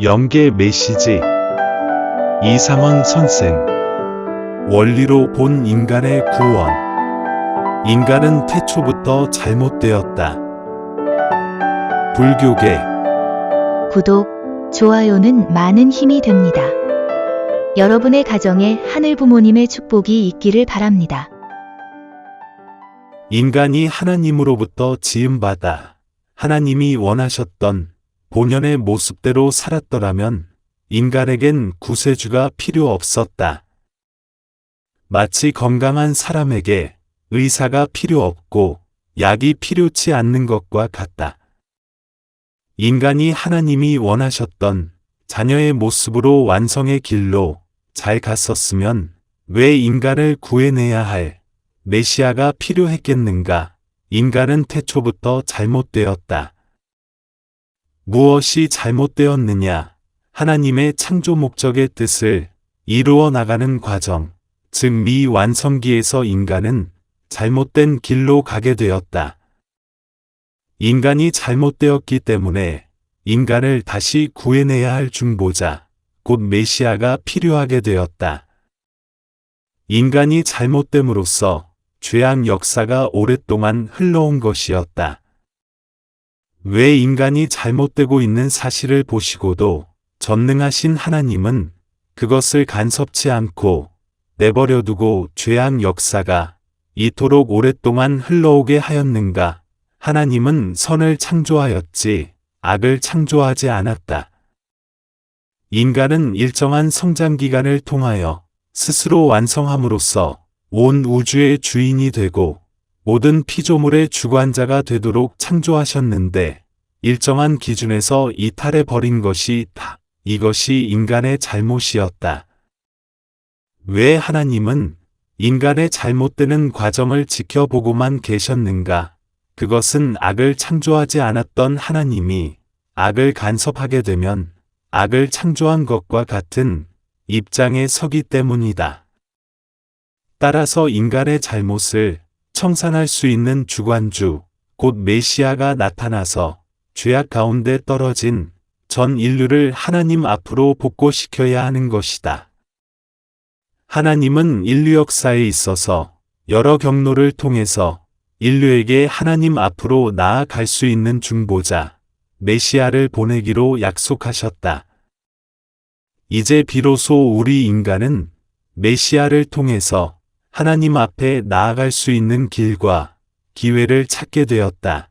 영계 메시지 이상원 선생. 원리로 본 인간의 구원. 인간은 태초부터 잘못되었다. 불교계. 구독, 좋아요는 많은 힘이 됩니다. 여러분의 가정에 하늘 부모님의 축복이 있기를 바랍니다. 인간이 하나님으로부터 지음받아 하나님이 원하셨던 본연의 모습대로 살았더라면 인간에겐 구세주가 필요 없었다. 마치 건강한 사람에게 의사가 필요 없고 약이 필요치 않는 것과 같다. 인간이 하나님이 원하셨던 자녀의 모습으로 완성의 길로 잘 갔었으면 왜 인간을 구해내야 할 메시아가 필요했겠는가? 인간은 태초부터 잘못되었다. 무엇이 잘못되었느냐? 하나님의 창조 목적의 뜻을 이루어 나가는 과정, 즉 미완성기에서 인간은 잘못된 길로 가게 되었다. 인간이 잘못되었기 때문에 인간을 다시 구해내야 할 중보자, 곧 메시아가 필요하게 되었다. 인간이 잘못됨으로써 죄악 역사가 오랫동안 흘러온 것이었다. 왜 인간이 잘못되고 있는 사실을 보시고도 전능하신 하나님은 그것을 간섭치 않고 내버려두고 죄악 역사가 이토록 오랫동안 흘러오게 하였는가? 하나님은 선을 창조하였지 악을 창조하지 않았다. 인간은 일정한 성장 기간을 통하여 스스로 완성함으로써 온 우주의 주인이 되고 모든 피조물의 주관자가 되도록 창조하셨는데 일정한 기준에서 이탈해 버린 것이 이것이 인간의 잘못이었다. 왜 하나님은 인간의 잘못되는 과정을 지켜보고만 계셨는가? 그것은 악을 창조하지 않았던 하나님이 악을 간섭하게 되면 악을 창조한 것과 같은 입장에 서기 때문이다. 따라서 인간의 잘못을 청산할 수 있는 주관주, 곧 메시아가 나타나서 죄악 가운데 떨어진 전 인류를 하나님 앞으로 복고시켜야 하는 것이다. 하나님은 인류 역사에 있어서 여러 경로를 통해서 인류에게 하나님 앞으로 나아갈 수 있는 중보자, 메시아를 보내기로 약속하셨다. 이제 비로소 우리 인간은 메시아를 통해서 하나님 앞에 나아갈 수 있는 길과 기회를 찾게 되었다.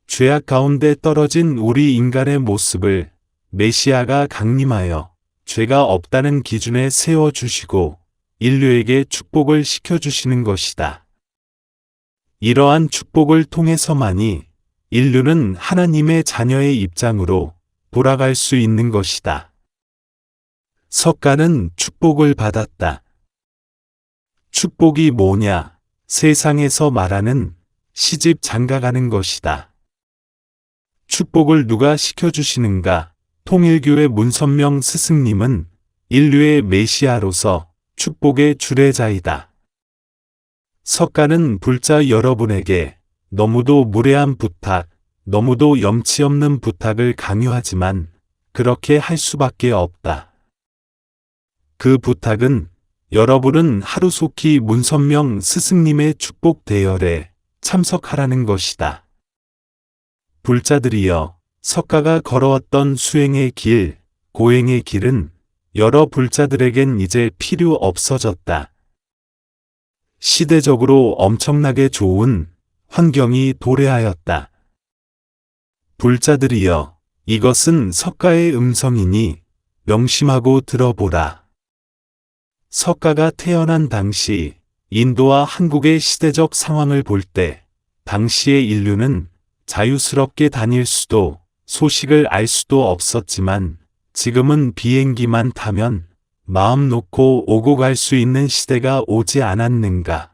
죄악 가운데 떨어진 우리 인간의 모습을 메시아가 강림하여 죄가 없다는 기준에 세워주시고 인류에게 축복을 시켜주시는 것이다. 이러한 축복을 통해서만이 인류는 하나님의 자녀의 입장으로 돌아갈 수 있는 것이다. 석가는 축복을 받았다. 축복이 뭐냐? 세상에서 말하는 시집 장가가는 것이다. 축복을 누가 시켜주시는가? 통일교회 문선명 스승님은 인류의 메시아로서 축복의 주례자이다. 석가는 불자 여러분에게 너무도 무례한 부탁, 너무도 염치 없는 부탁을 강요하지만 그렇게 할 수밖에 없다. 그 부탁은 여러분은 하루속히 문선명 스승님의 축복 대열에 참석하라는 것이다. 불자들이여, 석가가 걸어왔던 수행의 길, 고행의 길은 여러 불자들에겐 이제 필요 없어졌다. 시대적으로 엄청나게 좋은 환경이 도래하였다. 불자들이여, 이것은 석가의 음성이니 명심하고 들어보라. 석가가 태어난 당시 인도와 한국의 시대적 상황을 볼 때 당시의 인류는 자유스럽게 다닐 수도 소식을 알 수도 없었지만 지금은 비행기만 타면 마음 놓고 오고 갈 수 있는 시대가 오지 않았는가?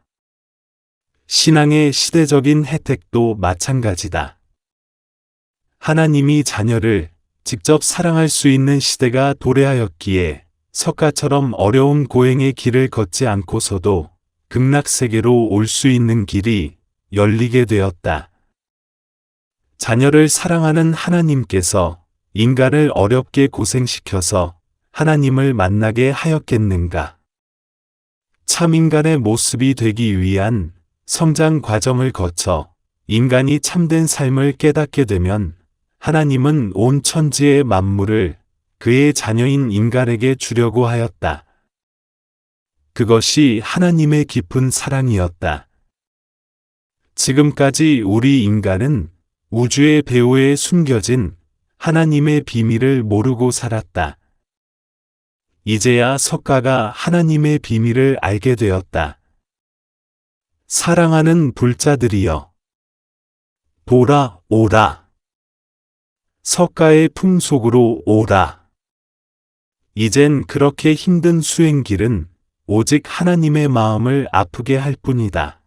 신앙의 시대적인 혜택도 마찬가지다. 하나님이 자녀를 직접 사랑할 수 있는 시대가 도래하였기에 석가처럼 어려운 고행의 길을 걷지 않고서도 극락세계로 올 수 있는 길이 열리게 되었다. 자녀를 사랑하는 하나님께서 인간을 어렵게 고생시켜서 하나님을 만나게 하였겠는가? 참 인간의 모습이 되기 위한 성장 과정을 거쳐 인간이 참된 삶을 깨닫게 되면 하나님은 온 천지의 만물을 그의 자녀인 인간에게 주려고 하였다. 그것이 하나님의 깊은 사랑이었다. 지금까지 우리 인간은 우주의 배후에 숨겨진 하나님의 비밀을 모르고 살았다. 이제야 석가가 하나님의 비밀을 알게 되었다. 사랑하는 불자들이여, 돌아오라. 석가의 품속으로 오라. 이젠 그렇게 힘든 수행길은 오직 하나님의 마음을 아프게 할 뿐이다.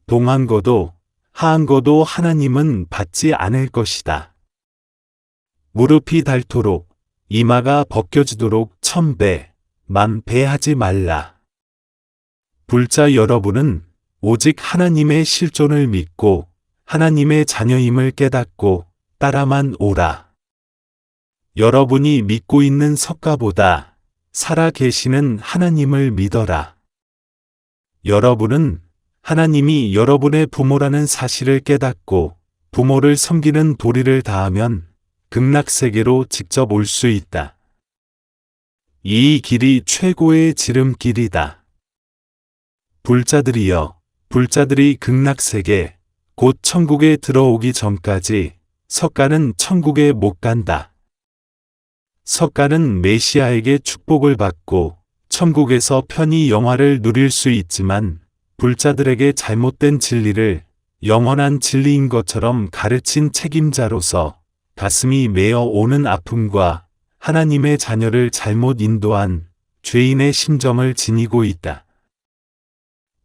동한 거도 하한 거도 하나님은 받지 않을 것이다. 무릎이 닳도록 이마가 벗겨지도록 1000배, 10,000배 하지 말라. 불자 여러분은 오직 하나님의 실존을 믿고 하나님의 자녀임을 깨닫고 따라만 오라. 여러분이 믿고 있는 석가보다 살아 계시는 하나님을 믿어라. 여러분은 하나님이 여러분의 부모라는 사실을 깨닫고 부모를 섬기는 도리를 다하면 극락세계로 직접 올 수 있다. 이 길이 최고의 지름길이다. 불자들이여, 불자들이 극락세계, 곧 천국에 들어오기 전까지 석가는 천국에 못 간다. 석가는 메시아에게 축복을 받고 천국에서 편히 영화를 누릴 수 있지만 불자들에게 잘못된 진리를 영원한 진리인 것처럼 가르친 책임자로서 가슴이 메어 오는 아픔과 하나님의 자녀를 잘못 인도한 죄인의 심정을 지니고 있다.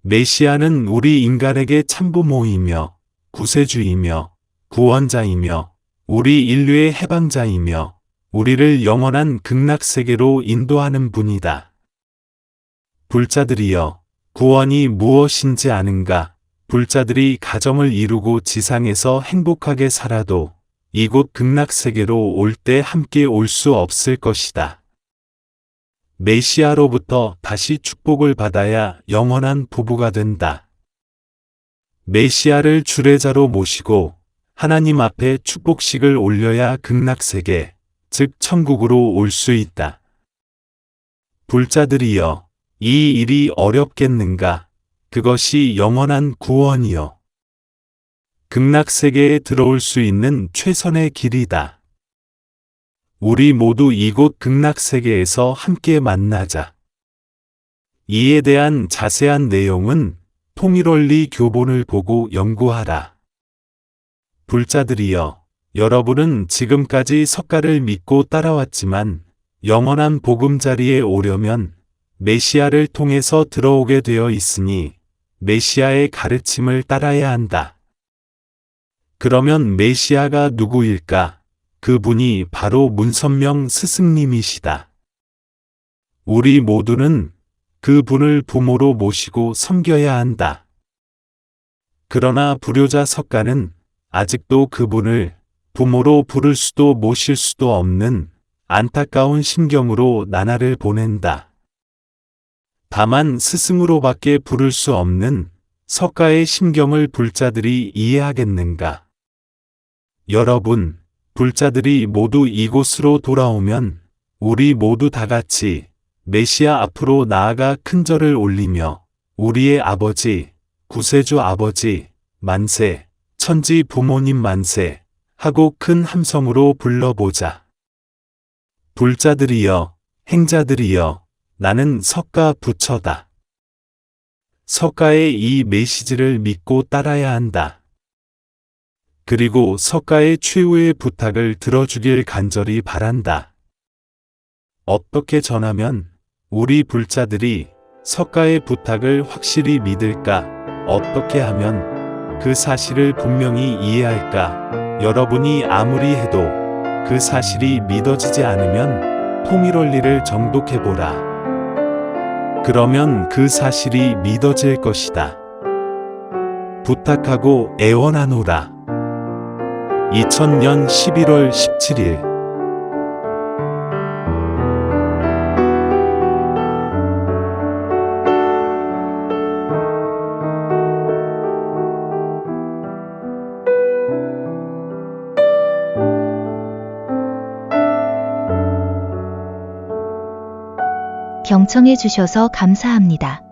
메시아는 우리 인간에게 참부모이며 구세주이며 구원자이며 우리 인류의 해방자이며 우리를 영원한 극락세계로 인도하는 분이다. 불자들이여, 구원이 무엇인지 아는가? 불자들이 가정을 이루고 지상에서 행복하게 살아도 이곳 극락세계로 올 때 함께 올 수 없을 것이다. 메시아로부터 다시 축복을 받아야 영원한 부부가 된다. 메시아를 주례자로 모시고 하나님 앞에 축복식을 올려야 극락세계, 즉 천국으로 올 수 있다. 불자들이여, 이 일이 어렵겠는가? 그것이 영원한 구원이요. 극락세계에 들어올 수 있는 최선의 길이다. 우리 모두 이곳 극락세계에서 함께 만나자. 이에 대한 자세한 내용은 통일원리 교본을 보고 연구하라. 불자들이여, 여러분은 지금까지 석가를 믿고 따라왔지만 영원한 보금자리에 오려면 메시아를 통해서 들어오게 되어 있으니 메시아의 가르침을 따라야 한다. 그러면 메시아가 누구일까? 그분이 바로 문선명 스승님이시다. 우리 모두는 그분을 부모로 모시고 섬겨야 한다. 그러나 불효자 석가는 아직도 그분을 부모로 부를 수도 모실 수도 없는 안타까운 심경으로 나날을 보낸다. 다만 스승으로밖에 부를 수 없는 석가의 심경을 불자들이 이해하겠는가? 여러분, 불자들이 모두 이곳으로 돌아오면 우리 모두 다 같이 메시아 앞으로 나아가 큰 절을 올리며 우리의 아버지, 구세주 아버지, 만세, 천지 부모님 만세 하고 큰 함성으로 불러보자. 불자들이여, 행자들이여, 나는 석가 부처다. 석가의 이 메시지를 믿고 따라야 한다. 그리고 석가의 최후의 부탁을 들어주길 간절히 바란다. 어떻게 전하면 우리 불자들이 석가의 부탁을 확실히 믿을까? 어떻게 하면 그 사실을 분명히 이해할까? 여러분이 아무리 해도 그 사실이 믿어지지 않으면 통일원리를 정독해보라. 그러면 그 사실이 믿어질 것이다. 부탁하고 애원하노라. 2000년 11월 17일 경청해 주셔서 감사합니다.